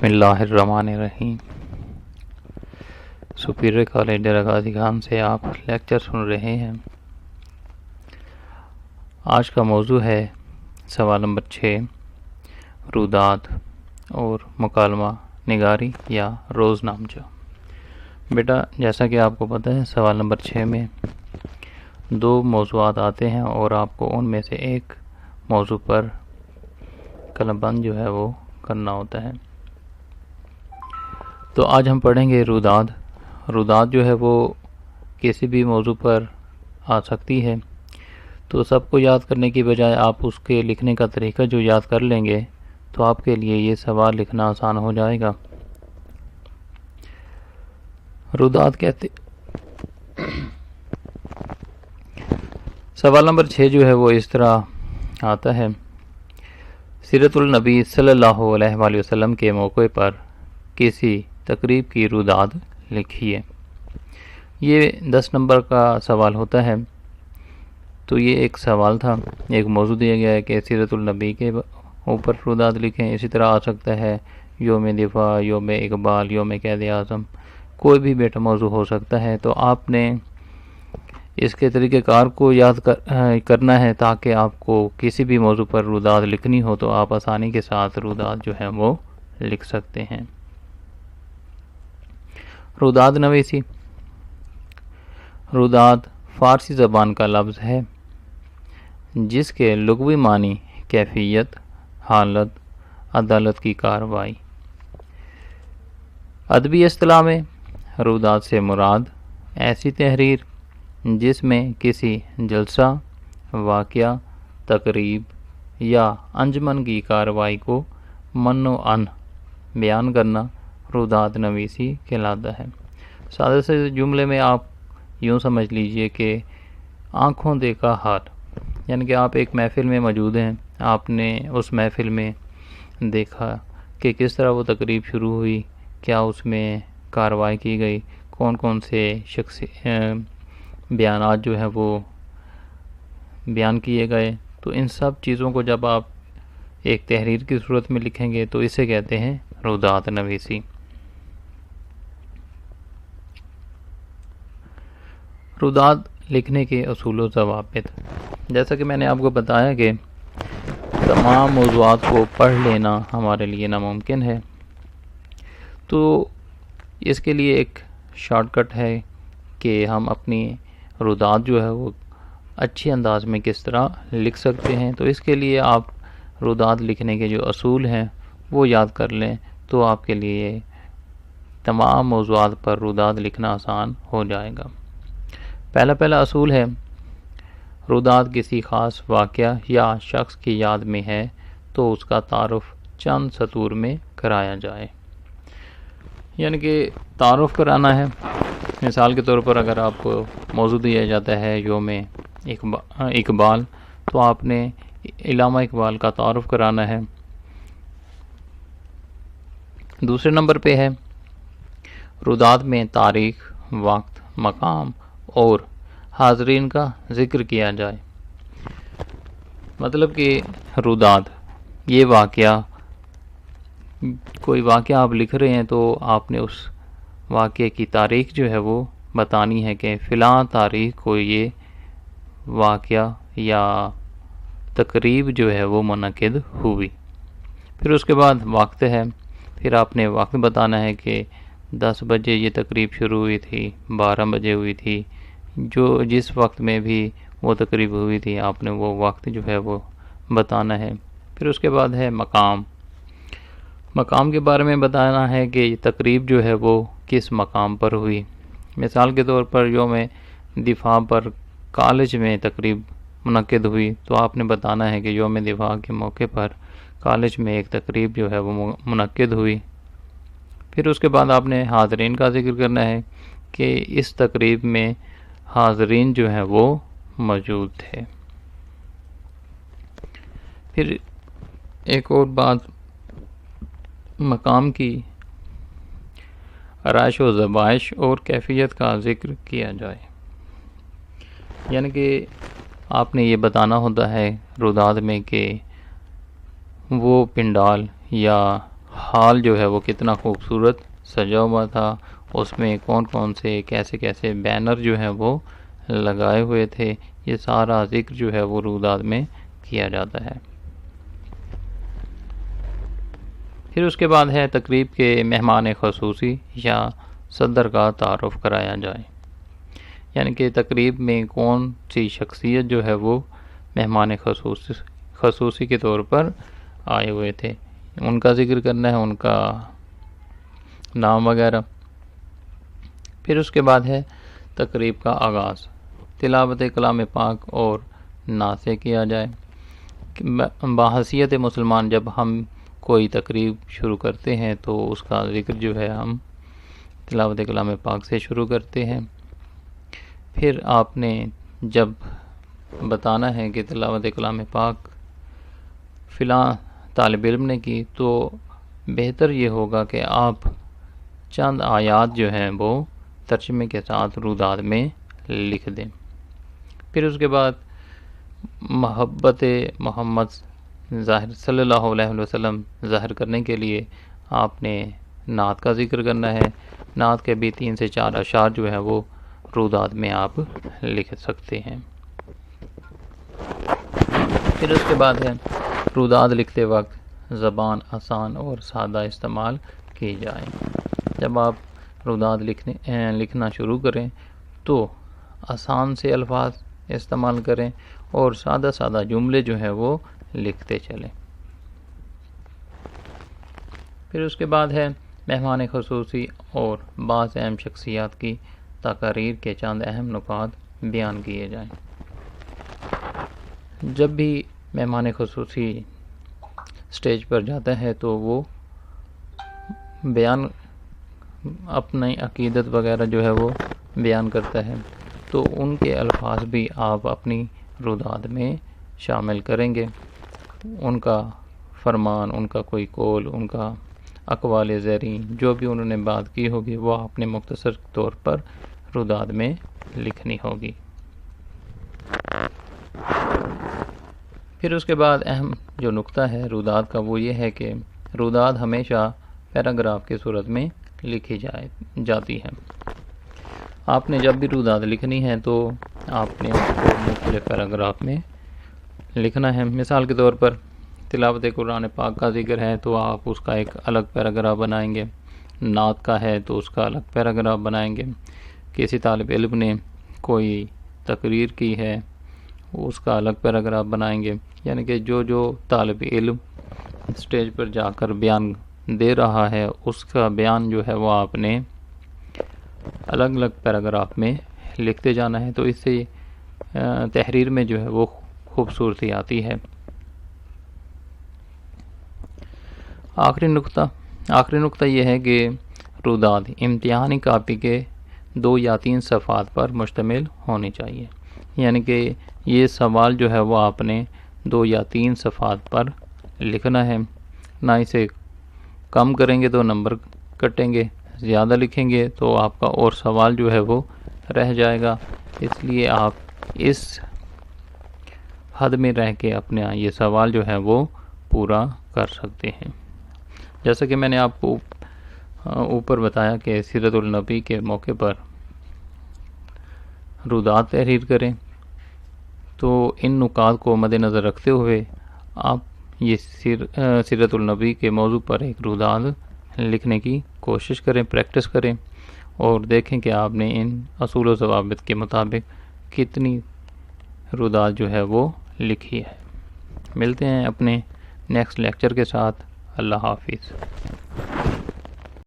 بسم اللہ الرحمن الرحیم۔ سپیریئر کالج ڈیرہ غازی خان سے آپ لیکچر سن رہے ہیں۔ آج کا موضوع ہے سوال نمبر 6، روداد اور مکالمہ نگاری یا روز نامچہ۔ بیٹا جیسا کہ آپ کو پتہ ہے سوال نمبر 6 میں 2 موضوعات آتے ہیں اور آپ کو ان میں سے ایک موضوع پر قلم بند جو ہے وہ کرنا ہوتا ہے۔ تو آج ہم پڑھیں گے روداد۔ روداد جو ہے وہ کسی بھی موضوع پر آ سکتی ہے، تو سب کو یاد کرنے کی بجائے آپ اس کے لکھنے کا طریقہ جو یاد کر لیں گے تو آپ کے لیے یہ سوال لکھنا آسان ہو جائے گا۔ روداد کہتے سوال نمبر 6 جو ہے وہ اس طرح آتا ہے، سیرت النبی صلی اللہ علیہ وآلہ وسلم کے موقع پر کسی تقریب کی روداد لکھیے۔ یہ 10 نمبر کا سوال ہوتا ہے۔ تو یہ ایک سوال تھا، ایک موضوع دیا گیا ہے کہ سیرت النبی کے اوپر روداد لکھیں۔ اسی طرح آ سکتا ہے یوم دفاع، یوم اقبال، یوم قائد اعظم، کوئی بھی بیٹا موضوع ہو سکتا ہے۔ تو آپ نے اس کے طریقہ کار کو یاد کرنا ہے تاکہ آپ کو کسی بھی موضوع پر روداد لکھنی ہو تو آپ آسانی کے ساتھ روداد جو ہے وہ لکھ سکتے ہیں۔ روداد نویسی۔ روداد فارسی زبان کا لفظ ہے جس کے لغوی معنی کیفیت، حالت، عدالت کی کارروائی۔ ادبی اصطلاح میں روداد سے مراد ایسی تحریر جس میں کسی جلسہ، واقعہ، تقریب یا انجمن کی کارروائی کو من و عن بیان کرنا روداد نویسی کہلاتا ہے۔ سادہ سے جملے میں آپ یوں سمجھ لیجئے کہ آنکھوں دیکھا حال، یعنی کہ آپ ایک محفل میں موجود ہیں، آپ نے اس محفل میں دیکھا کہ کس طرح وہ تقریب شروع ہوئی، کیا اس میں کارروائی کی گئی، کون کون سے شخصی بیانات جو ہیں وہ بیان کیے گئے۔ تو ان سب چیزوں کو جب آپ ایک تحریر کی صورت میں لکھیں گے تو اسے کہتے ہیں روداد نویسی۔ روداد لکھنے کے اصول و ضوابط۔ جیسا کہ میں نے آپ کو بتایا کہ تمام موضوعات کو پڑھ لینا ہمارے لیے ناممکن ہے، تو اس کے لیے ایک شارٹ کٹ ہے کہ ہم اپنی روداد جو ہے وہ اچھی انداز میں کس طرح لکھ سکتے ہیں۔ تو اس کے لیے آپ روداد لکھنے کے جو اصول ہیں وہ یاد کر لیں تو آپ کے لیے تمام موضوعات پر روداد لکھنا آسان ہو جائے گا۔ پہلا اصول ہے، روداد کسی خاص واقعہ یا شخص کی یاد میں ہے تو اس کا تعارف چند سطور میں کرایا جائے۔ یعنی کہ تعارف کرانا ہے۔ مثال کے طور پر اگر آپ کو موضوع دیا جاتا ہے یوم اقبال تو آپ نے علامہ اقبال کا تعارف کرانا ہے۔ دوسرے نمبر پہ ہے، روداد میں تاریخ، وقت، مقام اور حاضرین کا ذکر کیا جائے۔ مطلب کہ روداد یہ واقعہ، کوئی واقعہ آپ لکھ رہے ہیں تو آپ نے اس واقعے کی تاریخ جو ہے وہ بتانی ہے کہ فلاں تاریخ کو یہ واقعہ یا تقریب جو ہے وہ منعقد ہوئی۔ پھر اس کے بعد وقت ہے، پھر آپ نے وقت بتانا ہے کہ 10 بجے یہ تقریب شروع ہوئی تھی، 12 بجے ہوئی تھی، جس وقت میں بھی وہ تقریب ہوئی تھی آپ نے وہ وقت جو ہے وہ بتانا ہے۔ پھر اس کے بعد ہے مقام۔ مقام کے بارے میں بتانا ہے کہ یہ تقریب جو ہے وہ کس مقام پر ہوئی۔ مثال کے طور پر یوم دفاع پر کالج میں تقریب منعقد ہوئی تو آپ نے بتانا ہے کہ یوم دفاع کے موقع پر کالج میں ایک تقریب جو ہے وہ منعقد ہوئی۔ پھر اس کے بعد آپ نے حاضرین کا ذکر کرنا ہے کہ اس تقریب میں حاضرین جو ہیں وہ موجود تھے۔ پھر ایک اور بات، مقام کی آرائش و ذبائش اور کیفیت کا ذکر کیا جائے۔ یعنی کہ آپ نے یہ بتانا ہوتا ہے روداد میں کہ وہ پنڈال یا حال جو ہے وہ کتنا خوبصورت سجا ہوا تھا، اس میں کون کون سے کیسے کیسے بینر جو ہیں وہ لگائے ہوئے تھے، یہ سارا ذکر جو ہے وہ روداد میں کیا جاتا ہے۔ پھر اس کے بعد ہے تقریب کے مہمان خصوصی یا صدر کا تعارف کرایا جائے، یعنی کہ تقریب میں کون سی شخصیت جو ہے وہ مہمان خصوصی کے طور پر آئے ہوئے تھے، ان کا ذکر کرنا ہے، ان کا نام وغیرہ۔ پھر اس کے بعد ہے تقریب کا آغاز، تلاوت کلام پاک اور نعت سے کیا جائے۔ بحیثیت مسلمان جب ہم کوئی تقریب شروع کرتے ہیں تو اس کا ذکر جو ہے ہم تلاوت کلام پاک سے شروع کرتے ہیں۔ پھر آپ نے جب بتانا ہے کہ تلاوت کلام پاک فلاں طالب علم نے کی، تو بہتر یہ ہوگا کہ آپ چند آیات جو ہیں وہ ترجمے کے ساتھ روداد میں لکھ دیں۔ پھر اس کے بعد محبت محمد ظاہر صلی اللہ علیہ وسلم ظاہر کرنے کے لیے آپ نے نعت کا ذکر کرنا ہے۔ نعت کے بھی 3 سے 4 اشعار جو ہیں وہ روداد میں آپ لکھ سکتے ہیں۔ پھر اس کے بعد ہے روداد لکھتے وقت زبان آسان اور سادہ استعمال کی جائے۔ جب آپ روداد لکھنا شروع کریں تو آسان سے الفاظ استعمال کریں اور سادہ سادہ جملے جو ہیں وہ لکھتے چلیں۔ پھر اس کے بعد ہے مہمان خصوصی اور بعض اہم شخصیات کی تقاریر کے چند اہم نکات بیان کیے جائیں۔ جب بھی مہمان خصوصی سٹیج پر جاتا ہے تو وہ بیان اپنی عقیدت وغیرہ جو ہے وہ بیان کرتا ہے، تو ان کے الفاظ بھی آپ اپنی روداد میں شامل کریں گے۔ ان کا فرمان، ان کا کوئی قول، ان کا اقوال زرین جو بھی انہوں نے بات کی ہوگی وہ آپ نے مختصر طور پر روداد میں لکھنی ہوگی۔ پھر اس کے بعد اہم جو نقطہ ہے روداد کا وہ یہ ہے کہ روداد ہمیشہ پیراگراف کی صورت میں لکھی جاتی ہے۔ آپ نے جب بھی روداد لکھنی ہے تو آپ نے اس کو مختلف پیراگراف میں لکھنا ہے۔ مثال کے طور پر تلاوت قرآن پاک کا ذکر ہے تو آپ اس کا ایک الگ پیراگراف بنائیں گے، نعت کا ہے تو اس کا الگ پیراگراف بنائیں گے، کسی طالب علم نے کوئی تقریر کی ہے اس کا الگ پیراگراف بنائیں گے، یعنی کہ جو طالب علم اسٹیج پر جا کر بیان دے رہا ہے اس کا بیان جو ہے وہ آپ نے الگ الگ پیراگراف میں لکھتے جانا ہے، تو اس سے تحریر میں جو ہے وہ خوبصورتی آتی ہے۔ آخری نقطہ یہ ہے کہ روداد امتحانی کاپی کے 2 یا 3 صفحات پر مشتمل ہونی چاہیے، یعنی کہ یہ سوال جو ہے وہ آپ نے 2 یا 3 صفحات پر لکھنا ہے، نہ اسے کم کریں گے تو نمبر کٹیں گے، زیادہ لکھیں گے تو آپ کا اور سوال جو ہے وہ رہ جائے گا، اس لیے آپ اس حد میں رہ کے اپنے یہ سوال جو ہے وہ پورا کر سکتے ہیں۔ جیسا کہ میں نے آپ کو اوپر بتایا کہ سیرت النبی کے موقع پر روداد تحریر کریں، تو ان نکات کو مد نظر رکھتے ہوئے آپ یہ سیرت النبی کے موضوع پر ایک روداد لکھنے کی کوشش کریں، پریکٹس کریں اور دیکھیں کہ آپ نے ان اصول و ضوابط کے مطابق کتنی روداد جو ہے وہ لکھی ہے۔ ملتے ہیں اپنے نیکسٹ لیکچر کے ساتھ۔ اللہ حافظ۔